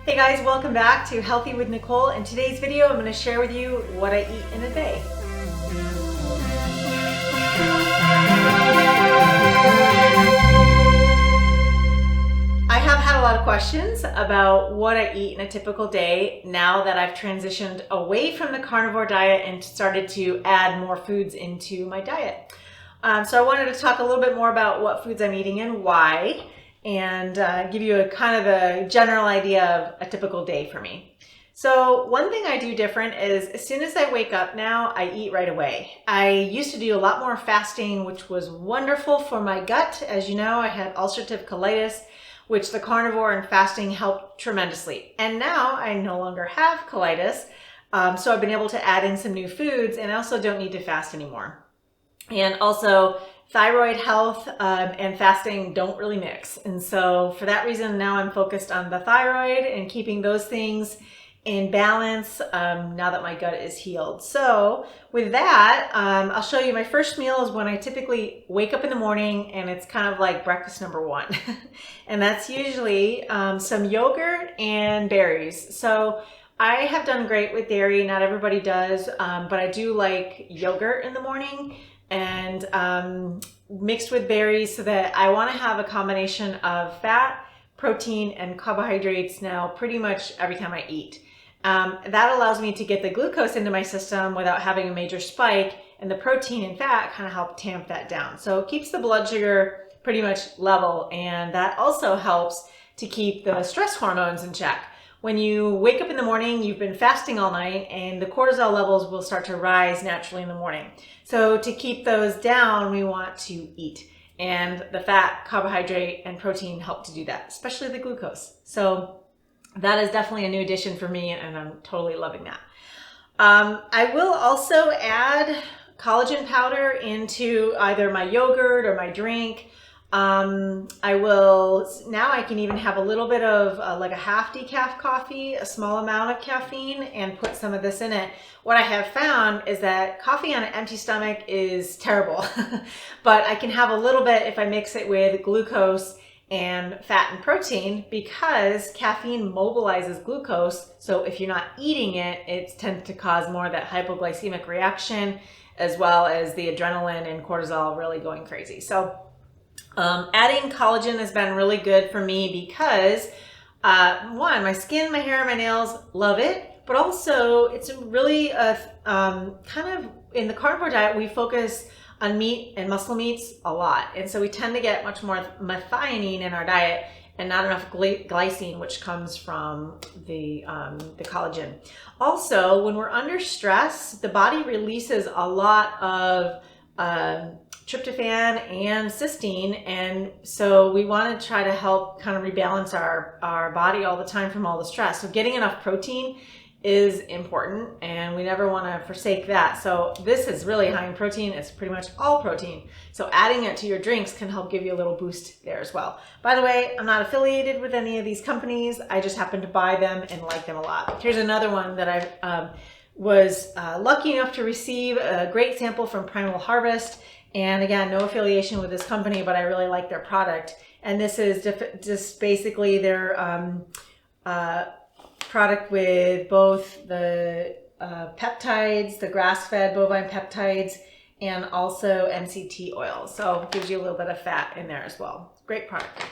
Hey guys, welcome back to Healthy with Nicole. In today's video, I'm going to share with you what I eat in a day. I have had a lot of questions about what I eat in a typical day now that I've transitioned away from the carnivore diet and started to add more foods into my diet. So I wanted to talk a little bit more about what foods I'm eating and why, and give you a kind of a general idea of a typical day for me. So one thing I do different is as soon as I wake up now, I eat right away. I used to do a lot more fasting, which was wonderful for my gut. As you know, I had ulcerative colitis, which the carnivore and fasting helped tremendously. And now I no longer have colitis, so I've been able to add in some new foods, and I also don't need to fast anymore. And also, thyroid health and fasting don't really mix. And so for that reason, now I'm focused on the thyroid and keeping those things in balance now that my gut is healed. So with that, I'll show you my first meal is when I typically wake up in the morning, and it's kind of like breakfast number one. And that's usually some yogurt and berries. So I have done great with dairy. Not everybody does, but I do like yogurt in the morning and mixed with berries, so that I want to have a combination of fat, protein, and carbohydrates now pretty much every time I eat. That allows me to get the glucose into my system without having a major spike, and the protein and fat kind of help tamp that down. So it keeps the blood sugar pretty much level, and that also helps to keep the stress hormones in check. When you wake up in the morning, you've been fasting all night, and the cortisol levels will start to rise naturally in the morning. So to keep those down, we want to eat. And the fat, carbohydrate, and protein help to do that, especially the glucose. So that is definitely a new addition for me, and I'm totally loving that. I will also add collagen powder into either my yogurt or my drink. Now I can even have a little bit of like a half decaf coffee, a small amount of caffeine, and put some of this in it. What I have found is that coffee on an empty stomach is terrible, but I can have a little bit if I mix it with glucose and fat and protein, because caffeine mobilizes glucose. So if you're not eating it, it tends to cause more of that hypoglycemic reaction, as well as the adrenaline and cortisol really going crazy. So adding collagen has been really good for me because one, my skin, my hair, my nails love it, but also it's really kind of in the carnivore diet, we focus on meat and muscle meats a lot. And so we tend to get much more methionine in our diet and not enough glycine, which comes from the collagen. Also, when we're under stress, the body releases a lot of tryptophan and cysteine, and so we want to try to help kind of rebalance our body all the time from all the stress. So getting enough protein is important, and we never want to forsake that. So this is really high in protein. It's pretty much all protein. So adding it to your drinks can help give you a little boost there as well. By the way, I'm not affiliated with any of these companies. I just happen to buy them and like them a lot. Here's another one that I was lucky enough to receive a great sample from Primal Harvest. And again, no affiliation with this company, but I really like their product. And this is just basically their product with both the peptides, the grass-fed bovine peptides, and also MCT oil. So it gives you a little bit of fat in there as well. Great product.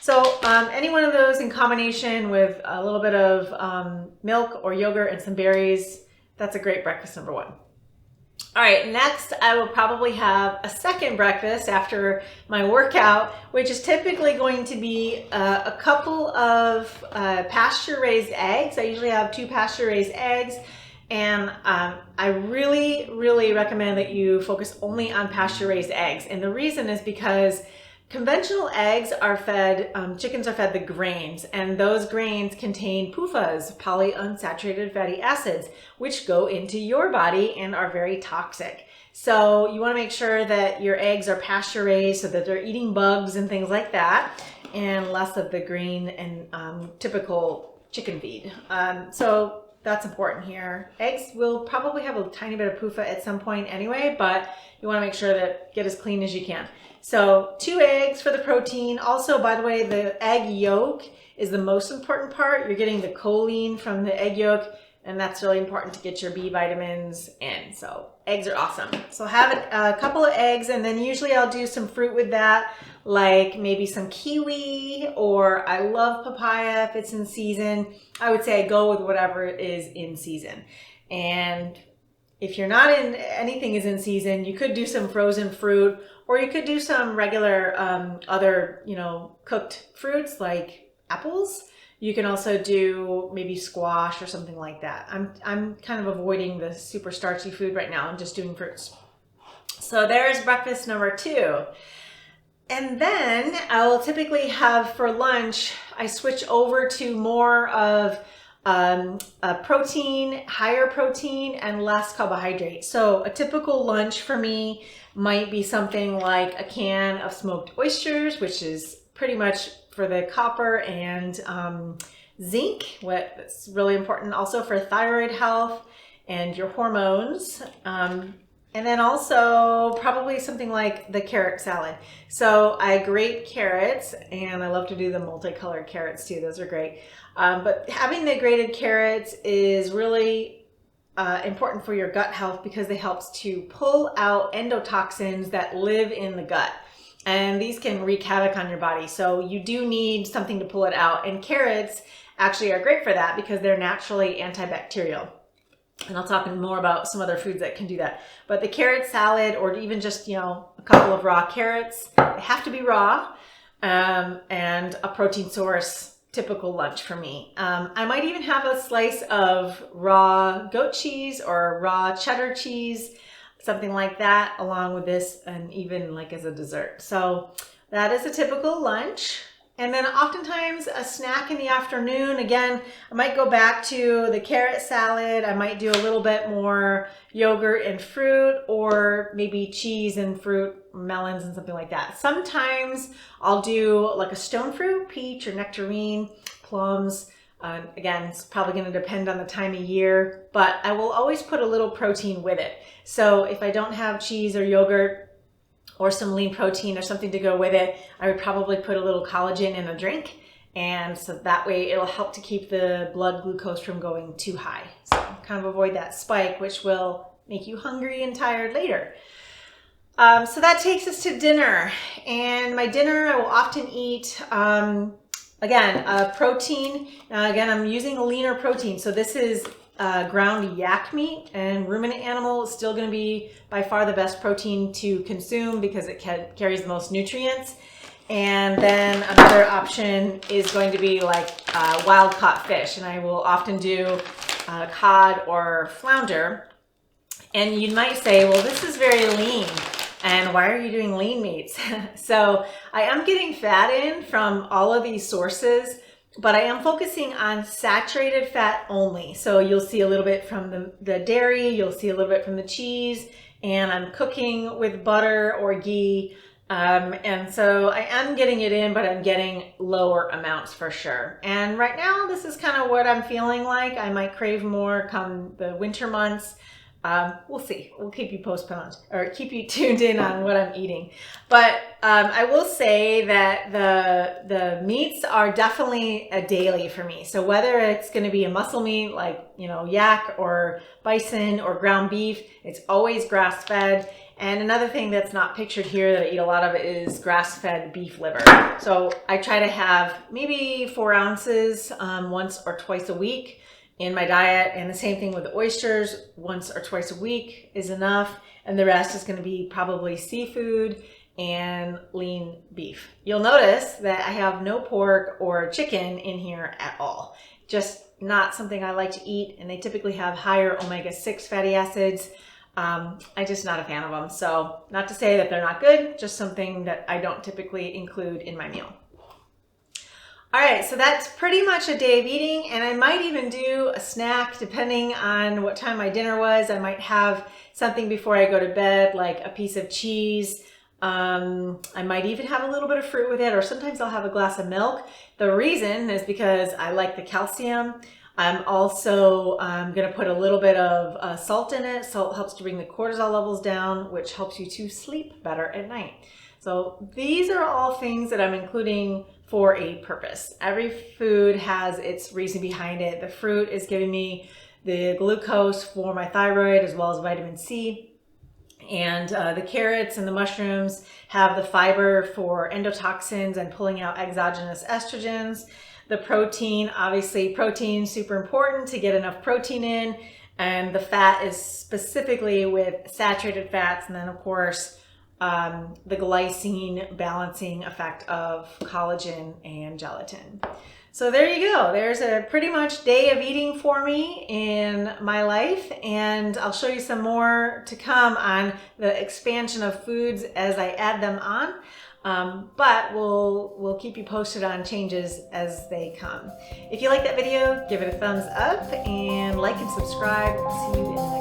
So any one of those in combination with a little bit of milk or yogurt and some berries, that's a great breakfast number one. All right, next I will probably have a second breakfast after my workout, which is typically going to be a couple of pasture-raised eggs. I usually have 2 pasture-raised eggs, and I really, really recommend that you focus only on pasture-raised eggs. And the reason is because conventional eggs are fed, chickens are fed the grains, and those grains contain PUFAs, polyunsaturated fatty acids, which go into your body and are very toxic. So you want to make sure that your eggs are pasture raised so that they're eating bugs and things like that, and less of the green and typical chicken feed. So that's important here. Eggs will probably have a tiny bit of PUFA at some point anyway, but you want to make sure that get as clean as you can. So 2 eggs for the protein. Also, by the way, the egg yolk is the most important part. You're getting the choline from the egg yolk, and that's really important to get your B vitamins in. So eggs are awesome. So have a couple of eggs, and then usually I'll do some fruit with that, like maybe some kiwi, or I love papaya if it's in season. I would say go with whatever is in season. And if you're not in, anything is in season, you could do some frozen fruit, or you could do some regular other, cooked fruits like apples. You can also do maybe squash or something like that. I'm kind of avoiding the super starchy food right now. I'm just doing fruits. So there's breakfast number 2. And then I will typically have for lunch, I switch over to more of a protein, higher protein and less carbohydrate. So a typical lunch for me might be something like a can of smoked oysters, which is pretty much for the copper and zinc, that's really important also for thyroid health and your hormones. And then also probably something like the carrot salad. So I grate carrots, and I love to do the multicolored carrots too. Those are great. But having the grated carrots is really important for your gut health because it helps to pull out endotoxins that live in the gut. And these can wreak havoc on your body. So you do need something to pull it out. And carrots actually are great for that because they're naturally antibacterial. And I'll talk more about some other foods that can do that. But the carrot salad, or even just, a couple of raw carrots, they have to be raw, and a protein source, typical lunch for me. I might even have a slice of raw goat cheese or raw cheddar cheese, something like that, along with this, and even like as a dessert. So that is a typical lunch. And then oftentimes a snack in the afternoon. Again, I might go back to the carrot salad. I might do a little bit more yogurt and fruit, or maybe cheese and fruit, melons and something like that. Sometimes I'll do like a stone fruit, peach or nectarine, plums. Again, it's probably going to depend on the time of year, but I will always put a little protein with it. So if I don't have cheese or yogurt, or some lean protein or something to go with it, I would probably put a little collagen in a drink. And so that way it'll help to keep the blood glucose from going too high. So kind of avoid that spike, which will make you hungry and tired later. So that takes us to dinner. And my dinner, I will often eat, again, protein. Again, I'm using a leaner protein. So this is ground yak meat, and ruminant animal is still going to be by far the best protein to consume because it carries the most nutrients. And then another option is going to be like wild caught fish, and I will often do cod or flounder. And you might say, well, this is very lean, and why are you doing lean meats? So I am getting fat in from all of these sources, but I am focusing on saturated fat only. So you'll see a little bit from the dairy, you'll see a little bit from the cheese, and I'm cooking with butter or ghee. And so I am getting it in, but I'm getting lower amounts for sure. And right now, this is kind of what I'm feeling like. I might crave more come the winter months. We'll see. We'll keep you postponed or keep you tuned in on what I'm eating. But I will say that the meats are definitely a daily for me. So whether it's going to be a muscle meat like, yak or bison or ground beef, it's always grass-fed. And another thing that's not pictured here that I eat a lot of is grass-fed beef liver. So I try to have maybe 4 ounces once or twice a week in my diet, and the same thing with the oysters. Once or twice a week is enough, and the rest is going to be probably seafood and lean beef. You'll notice that I have no pork or chicken in here at all. Just not something I like to eat, and they typically have higher omega-6 fatty acids. I'm just not a fan of them. So not to say that they're not good, just something that I don't typically include in my meal. All right, so that's pretty much a day of eating, and I might even do a snack depending on what time my dinner was. I might have something before I go to bed, like a piece of cheese. I might even have a little bit of fruit with it, or sometimes I'll have a glass of milk. The reason is because I like the calcium. I'm also going to put a little bit of salt in it. Salt helps to bring the cortisol levels down, which helps you to sleep better at night. So these are all things that I'm including for a purpose. Every food has its reason behind it. The fruit is giving me the glucose for my thyroid as well as vitamin C. And the carrots and the mushrooms have the fiber for endotoxins and pulling out exogenous estrogens. The protein, obviously protein, super important to get enough protein in. And the fat is specifically with saturated fats. And then of course, the glycine balancing effect of collagen and gelatin. So there you go. There's a pretty much day of eating for me in my life, and I'll show you some more to come on the expansion of foods as I add them on. But we'll keep you posted on changes as they come. If you like that video, give it a thumbs up and like and subscribe. See you in the